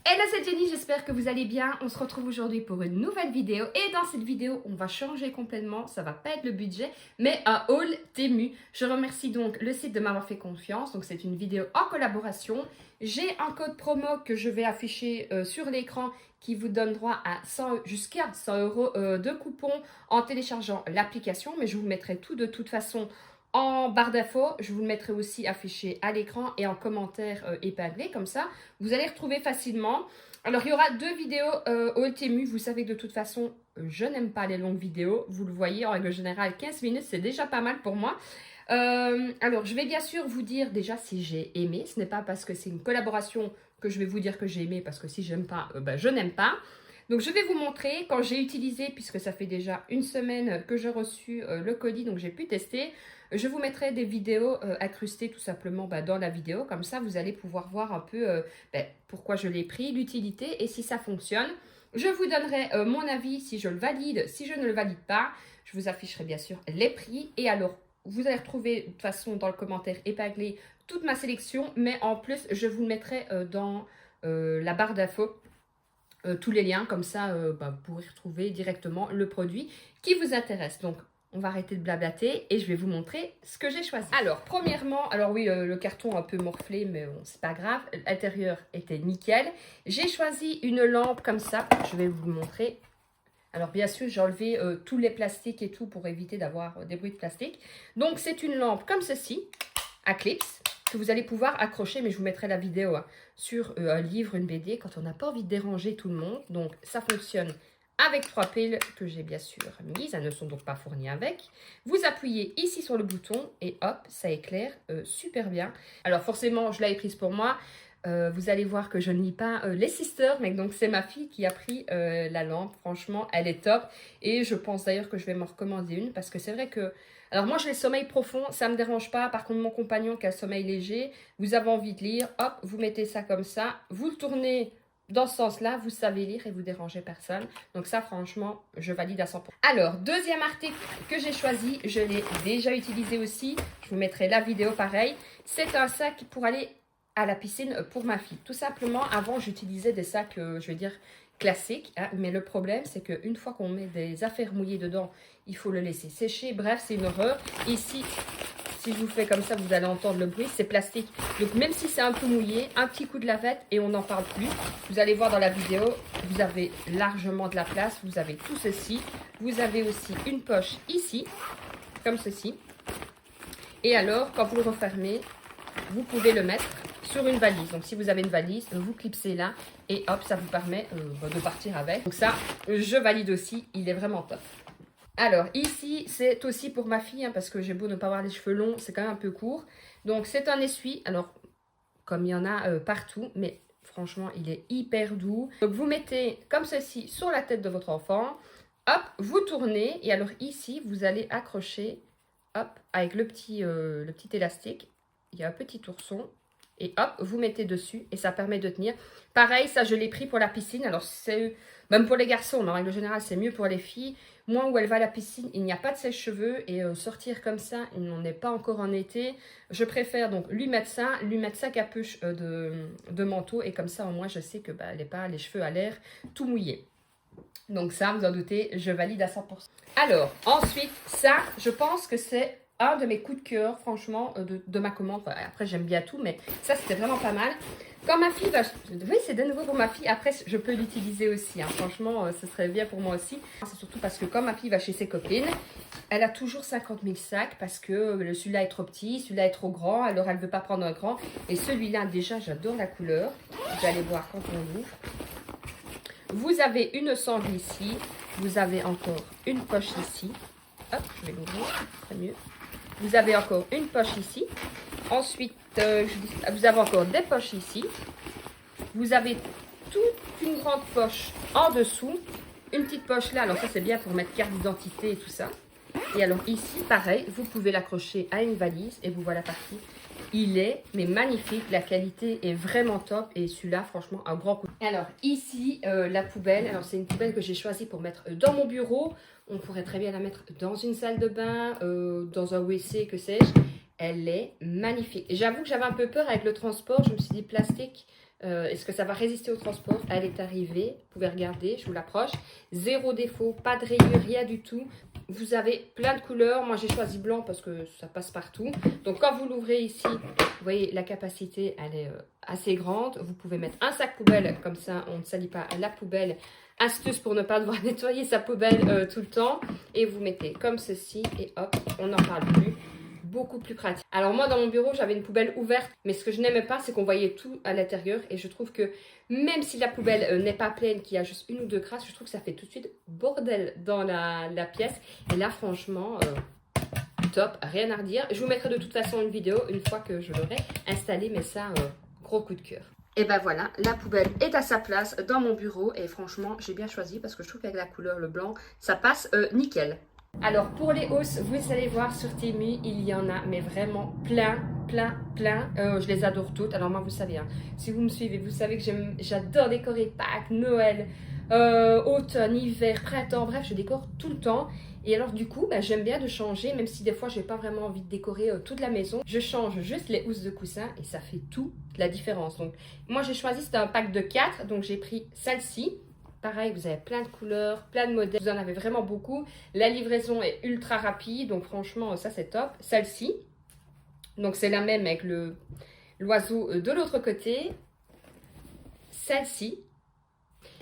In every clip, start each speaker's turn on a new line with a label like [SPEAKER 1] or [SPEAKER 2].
[SPEAKER 1] Hello, c'est Jenny, j'espère que vous allez bien. On se retrouve aujourd'hui pour une nouvelle vidéo. Et dans cette vidéo, on va changer complètement. Ça va pas être le budget, mais un haul Temu. Je remercie donc le site de m'avoir fait confiance. Donc c'est une vidéo en collaboration. J'ai un code promo que je vais afficher sur l'écran qui vous donne droit à jusqu'à 100 euros de coupons en téléchargeant l'application. Mais je vous mettrai tout de toute façon en barre d'infos. Je vous le mettrai aussi affiché à l'écran et en commentaire épinglé, comme ça vous allez retrouver facilement. Alors il y aura deux vidéos au Temu. Vous savez que de toute façon je n'aime pas les longues vidéos, vous le voyez, en règle générale 15 minutes c'est déjà pas mal pour moi. Alors je vais bien sûr vous dire déjà si j'ai aimé. Ce n'est pas parce que c'est une collaboration que je vais vous dire que j'ai aimé, parce que si j'aime pas, je n'aime pas. Donc je vais vous montrer quand j'ai utilisé, puisque ça fait déjà une semaine que j'ai reçu le colis, donc j'ai pu tester. Je vous mettrai des vidéos incrustées tout simplement dans la vidéo, comme ça vous allez pouvoir voir un peu pourquoi je l'ai pris, l'utilité et si ça fonctionne. Je vous donnerai mon avis si je le valide, si je ne le valide pas. Je vous afficherai bien sûr les prix et alors vous allez retrouver de toute façon dans le commentaire épinglé toute ma sélection, mais en plus je vous mettrai dans la barre d'infos tous les liens, comme ça vous pourrez retrouver directement le produit qui vous intéresse. Donc on va arrêter de blablater et je vais vous montrer ce que j'ai choisi. Alors premièrement, alors oui le carton un peu morflé, mais bon c'est pas grave, l'intérieur était nickel. J'ai choisi une lampe comme ça, je vais vous le montrer. Alors bien sûr j'ai enlevé tous les plastiques et tout pour éviter d'avoir des bruits de plastique. Donc c'est une lampe comme ceci, à clips, que vous allez pouvoir accrocher, mais je vous mettrai la vidéo sur un livre, une BD, quand on n'a pas envie de déranger tout le monde. Donc ça fonctionne avec 3 piles que j'ai bien sûr mises, elles ne sont donc pas fournies avec. Vous appuyez ici sur le bouton et hop, ça éclaire super bien. Alors forcément, je l'avais prise pour moi. Vous allez voir que je ne lis pas les sisters, mais donc c'est ma fille qui a pris la lampe. Franchement, elle est top. Et je pense d'ailleurs que je vais m'en recommander une, parce que c'est vrai que... Alors moi, j'ai le sommeil profond, ça ne me dérange pas. Par contre, mon compagnon qui a le sommeil léger, vous avez envie de lire, hop, vous mettez ça comme ça. Vous le tournez dans ce sens-là, vous savez lire et vous dérangez personne. Donc ça, franchement, je valide à 100%. Alors, deuxième article que j'ai choisi, je l'ai déjà utilisé aussi. Je vous mettrai la vidéo pareil. C'est un sac pour aller à la piscine pour ma fille. Tout simplement, avant, j'utilisais des sacs, je vais dire, classiques. Hein, mais le problème, c'est qu'une fois qu'on met des affaires mouillées dedans, il faut le laisser sécher. Bref, c'est une horreur. Ici, si je vous fais comme ça, vous allez entendre le bruit. C'est plastique. Donc, même si c'est un peu mouillé, un petit coup de lavette et on n'en parle plus. Vous allez voir dans la vidéo, vous avez largement de la place. Vous avez tout ceci. Vous avez aussi une poche ici, comme ceci. Et alors, quand vous le refermez, vous pouvez le mettre sur une valise. Donc si vous avez une valise, vous clipsez là et hop, ça vous permet de partir avec. Donc ça, je valide aussi, il est vraiment top. Alors ici, c'est aussi pour ma fille, hein, parce que j'ai beau ne pas avoir les cheveux longs, c'est quand même un peu court. Donc c'est un essuie, alors comme il y en a partout, mais franchement, il est hyper doux. Donc vous mettez comme ceci sur la tête de votre enfant, hop, vous tournez et alors ici, vous allez accrocher, hop, avec le petit élastique. Il y a un petit ourson. Et hop, vous mettez dessus et ça permet de tenir. Pareil, ça je l'ai pris pour la piscine. Alors c'est même pour les garçons, mais en règle générale c'est mieux pour les filles. Moi où elle va à la piscine, il n'y a pas de sèche-cheveux et sortir comme ça, on n'est pas encore en été. Je préfère donc lui mettre sa capuche de manteau et comme ça au moins je sais que elle n'est pas les cheveux à l'air tout mouillés. Donc ça, vous en doutez, je valide à 100%. Alors, ensuite, ça, je pense que c'est un de mes coups de cœur, franchement, de ma commande. Enfin, après, j'aime bien tout, mais ça, c'était vraiment pas mal. Quand ma fille va... Oui, c'est de nouveau pour ma fille. Après, je peux l'utiliser aussi. Hein. Franchement, ce serait bien pour moi aussi. C'est surtout parce que quand ma fille va chez ses copines, elle a toujours 50 000 sacs parce que celui-là est trop petit, celui-là est trop grand. Alors, elle ne veut pas prendre un grand. Et celui-là, déjà, j'adore la couleur. Vous allez voir quand on l'ouvre. Vous avez une sangle ici. Vous avez encore une poche ici. Hop, je vais l'ouvrir, c'est mieux. Vous avez encore une poche ici. Ensuite, vous avez encore des poches ici. Vous avez toute une grande poche en dessous. Une petite poche là. Alors ça, c'est bien pour mettre carte d'identité et tout ça. Et alors ici, pareil, vous pouvez l'accrocher à une valise et vous voilà parti. Il est mais magnifique, la qualité est vraiment top et celui-là franchement un grand coup. Alors ici la poubelle, alors c'est une poubelle que j'ai choisie pour mettre dans mon bureau. On pourrait très bien la mettre dans une salle de bain, dans un WC, que sais-je. Elle est magnifique. J'avoue que j'avais un peu peur avec le transport, je me suis dit plastique, Est-ce que ça va résister au transport? Elle est arrivée, vous pouvez regarder, je vous l'approche. Zéro défaut, pas de rayures, rien du tout. Vous avez plein de couleurs. Moi, j'ai choisi blanc parce que ça passe partout. Donc, quand vous l'ouvrez ici, vous voyez, la capacité, elle est assez grande. Vous pouvez mettre un sac poubelle, comme ça, on ne salit pas la poubelle. Astuce pour ne pas devoir nettoyer sa poubelle tout le temps. Et vous mettez comme ceci et hop, on n'en parle plus. Beaucoup plus pratique. Alors moi dans mon bureau j'avais une poubelle ouverte, mais ce que je n'aimais pas c'est qu'on voyait tout à l'intérieur et je trouve que même si la poubelle n'est pas pleine, qu'il y a juste une ou deux crasses, je trouve que ça fait tout de suite bordel dans la pièce. Et là franchement top, rien à redire. Je vous mettrai de toute façon une vidéo une fois que je l'aurai installée, mais ça gros coup de cœur. Et ben voilà, la poubelle est à sa place dans mon bureau et franchement j'ai bien choisi parce que je trouve qu'avec la couleur le blanc ça passe nickel. Alors pour les hausses, vous allez voir sur Temu, il y en a mais vraiment plein. Je les adore toutes. Alors moi vous savez, hein, si vous me suivez, vous savez que j'adore décorer Pâques, Noël, automne, hiver, printemps, bref je décore tout le temps. Et alors du coup, j'aime bien de changer, même si des fois j'ai pas vraiment envie de décorer toute la maison. Je change juste les housses de coussin et ça fait toute la différence. Donc moi j'ai choisi, c'était un pack de 4, donc j'ai pris celle-ci. Pareil, vous avez plein de couleurs, plein de modèles, vous en avez vraiment beaucoup. La livraison est ultra rapide, donc franchement, ça c'est top. Celle-ci, donc c'est la même avec l'oiseau de l'autre côté. Celle-ci.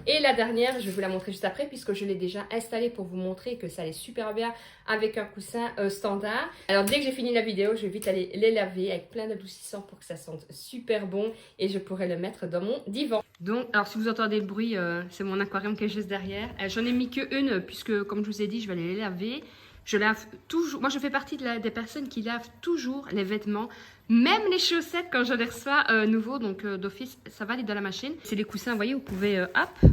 [SPEAKER 1] Et la dernière, je vais vous la montrer juste après puisque je l'ai déjà installée pour vous montrer que ça allait super bien avec un coussin standard. Alors dès que j'ai fini la vidéo, je vais vite aller les laver avec plein d'adoucissants pour que ça sente super bon et je pourrai le mettre dans mon divan. Donc, alors si vous entendez le bruit, c'est mon aquarium qui est juste derrière. J'en ai mis que une puisque comme je vous ai dit, je vais aller les laver. Je lave toujours, moi je fais partie des personnes qui lavent toujours les vêtements, même les chaussettes quand je les reçois nouveaux, donc d'office, ça va aller dans la machine. C'est des coussins, vous voyez, vous pouvez, hop,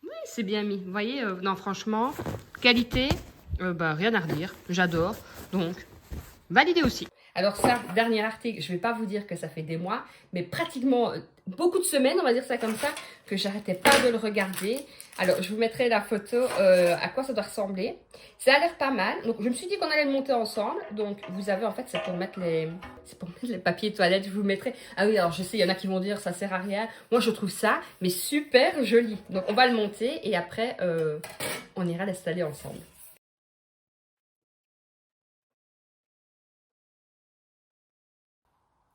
[SPEAKER 1] oui c'est bien mis, vous voyez, non franchement, qualité, rien à redire, j'adore, donc validé aussi. Alors ça, dernier article, je ne vais pas vous dire que ça fait des mois, mais pratiquement beaucoup de semaines, on va dire ça comme ça, que j'arrêtais pas de le regarder. Alors, je vous mettrai la photo à quoi ça doit ressembler. Ça a l'air pas mal. Donc, je me suis dit qu'on allait le monter ensemble. Donc, vous avez, en fait, c'est pour mettre les papiers toilettes. Je vous mettrai... Ah oui, alors je sais, il y en a qui vont dire ça sert à rien. Moi, je trouve ça, mais super joli. Donc, on va le monter et après, on ira l'installer ensemble.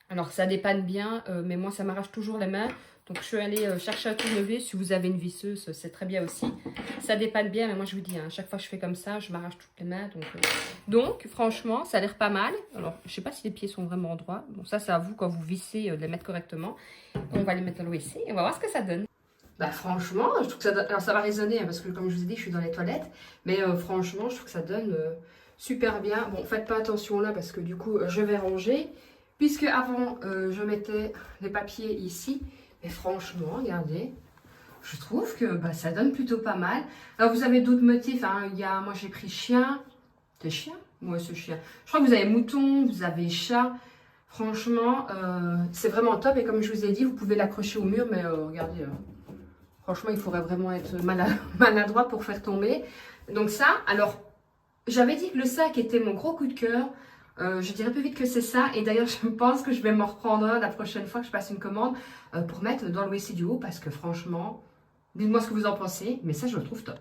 [SPEAKER 1] Alors ça dépanne bien, mais moi ça m'arrache toujours les mains. Donc je suis allée chercher un tournevis. Si vous avez une visseuse, c'est très bien aussi. Ça dépanne bien, mais moi je vous dis, hein, chaque fois que je fais comme ça, je m'arrache toutes les mains. Donc franchement, ça a l'air pas mal. Alors je sais pas si les pieds sont vraiment droits. Bon ça c'est à vous quand vous vissez de les mettre correctement. On va les mettre dans l'OSC et on va voir ce que ça donne. Bah franchement, je trouve que ça donne... Alors ça va résonner, hein, parce que comme je vous ai dit, je suis dans les toilettes. Mais franchement, je trouve que ça donne super bien. Bon, faites pas attention là, parce que du coup, je vais ranger. Puisque avant, je mettais les papiers ici. Mais franchement, regardez, je trouve que ça donne plutôt pas mal. Alors, vous avez d'autres motifs. Hein. Moi, j'ai pris chien. C'est chien? Ouais, c'est chien. Je crois que vous avez mouton, vous avez chat. Franchement, c'est vraiment top. Et comme je vous ai dit, vous pouvez l'accrocher au mur. Mais regardez, franchement, il faudrait vraiment être maladroit pour faire tomber. Donc ça, alors, j'avais dit que le sac était mon gros coup de cœur. Je dirais plus vite que c'est ça. Et d'ailleurs, je pense que je vais m'en reprendre un la prochaine fois que je passe une commande pour mettre dans le WC du haut. Parce que franchement, dites-moi ce que vous en pensez. Mais ça, je le trouve top.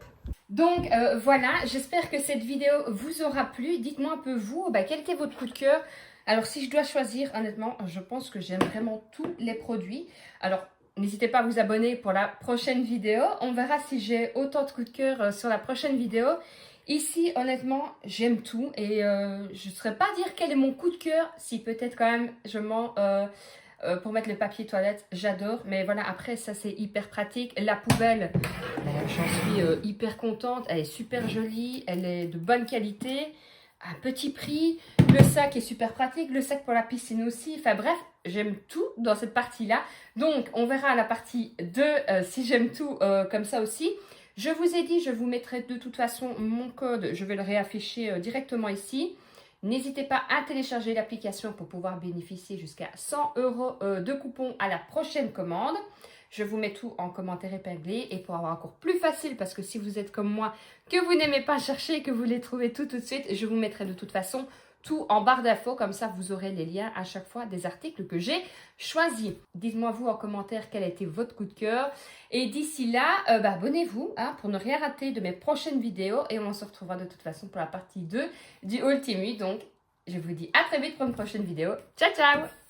[SPEAKER 1] Donc voilà, j'espère que cette vidéo vous aura plu. Dites-moi un peu vous, quel était votre coup de cœur. Alors si je dois choisir, honnêtement, je pense que j'aime vraiment tous les produits. Alors n'hésitez pas à vous abonner pour la prochaine vidéo. On verra si j'ai autant de coups de cœur sur la prochaine vidéo. Ici, honnêtement, j'aime tout et je ne saurais pas dire quel est mon coup de cœur. Si peut-être quand même, je mens pour mettre le papier toilette, j'adore. Mais voilà, après, ça c'est hyper pratique. La poubelle, j'en suis hyper contente. Elle est super jolie, elle est de bonne qualité, à petit prix. Le sac est super pratique, le sac pour la piscine aussi. Enfin bref, j'aime tout dans cette partie-là. Donc, on verra à la partie 2 si j'aime tout comme ça aussi. Je vous ai dit, je vous mettrai de toute façon mon code, je vais le réafficher directement ici. N'hésitez pas à télécharger l'application pour pouvoir bénéficier jusqu'à 100 € de coupons à la prochaine commande. Je vous mets tout en commentaire épinglé et pour avoir encore plus facile, parce que si vous êtes comme moi, que vous n'aimez pas chercher, que vous les trouvez tout de suite, je vous mettrai de toute façon tout en barre d'infos, comme ça vous aurez les liens à chaque fois des articles que j'ai choisis. Dites-moi vous en commentaire quel a été votre coup de cœur. Et d'ici là, abonnez-vous pour ne rien rater de mes prochaines vidéos. Et on se retrouvera de toute façon pour la partie 2 du haul Temu. Donc, je vous dis à très vite pour une prochaine vidéo. Ciao, ciao!